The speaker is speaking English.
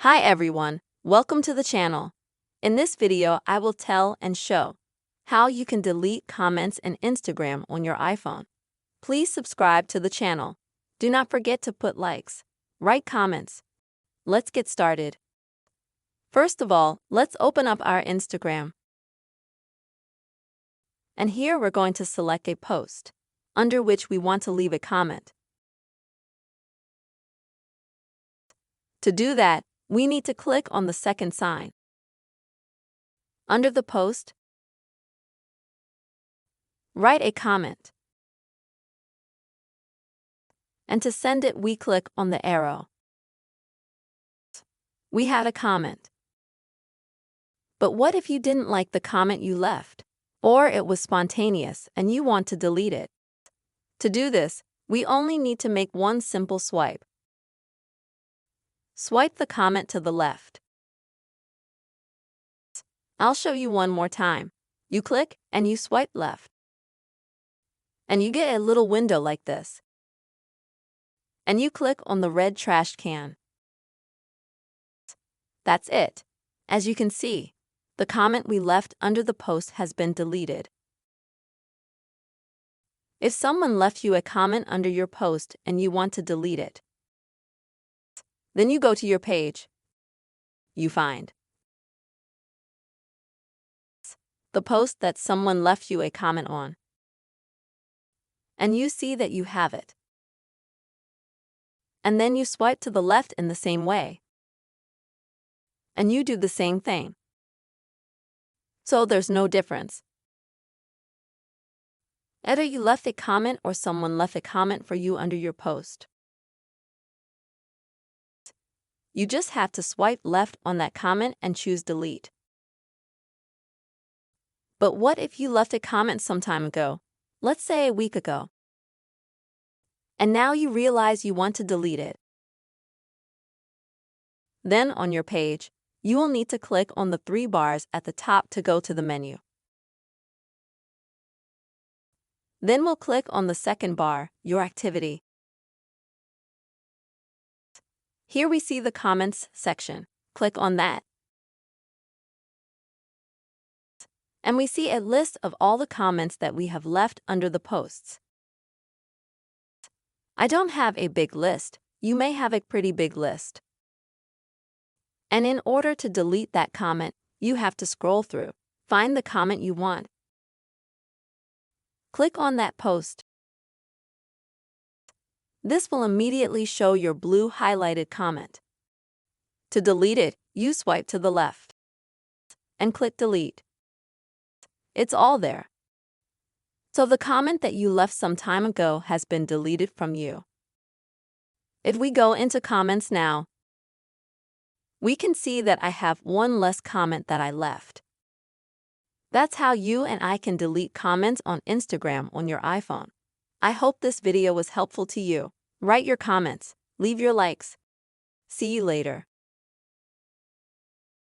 Hi everyone, welcome to the channel. In this video, I will tell and show how you can delete comments in Instagram on your iPhone. Please subscribe to the channel. Do not forget to put likes, write comments. Let's get started. First of all, let's open up our Instagram. And here we're going to select a post, under which we want to leave a comment. To do that, we need to click on the second sign. Under the post, write a comment. And to send it, we click on the arrow. We had a comment. But what if you didn't like the comment you left? Or it was spontaneous and you want to delete it? To do this, we only need to make one simple swipe. Swipe the comment to the left. I'll show you one more time. You click and you swipe left. And you get a little window like this. And you click on the red trash can. That's it. As you can see, the comment we left under the post has been deleted. If someone left you a comment under your post and you want to delete it, then you go to your page. You find the post that someone left you a comment on. And you see that you have it. And then you swipe to the left in the same way. And you do the same thing. So there's no difference. Either you left a comment or someone left a comment for you under your post. You just have to swipe left on that comment and choose delete. But what if you left a comment some time ago, let's say a week ago, and now you realize you want to delete it? Then on your page, you will need to click on the three bars at the top to go to the menu. Then we'll click on the second bar, Your Activity. Here we see the Comments section. Click on that. And we see a list of all the comments that we have left under the posts. I don't have a big list. You may have a pretty big list. And in order to delete that comment, you have to scroll through, find the comment you want. Click on that post. This will immediately show your blue highlighted comment. To delete it, you swipe to the left and click delete. It's all there. So the comment that you left some time ago has been deleted from you. If we go into comments now, we can see that I have one less comment that I left. That's how you and I can delete comments on Instagram on your iPhone. I hope this video was helpful to you. Write your comments, leave your likes. See you later.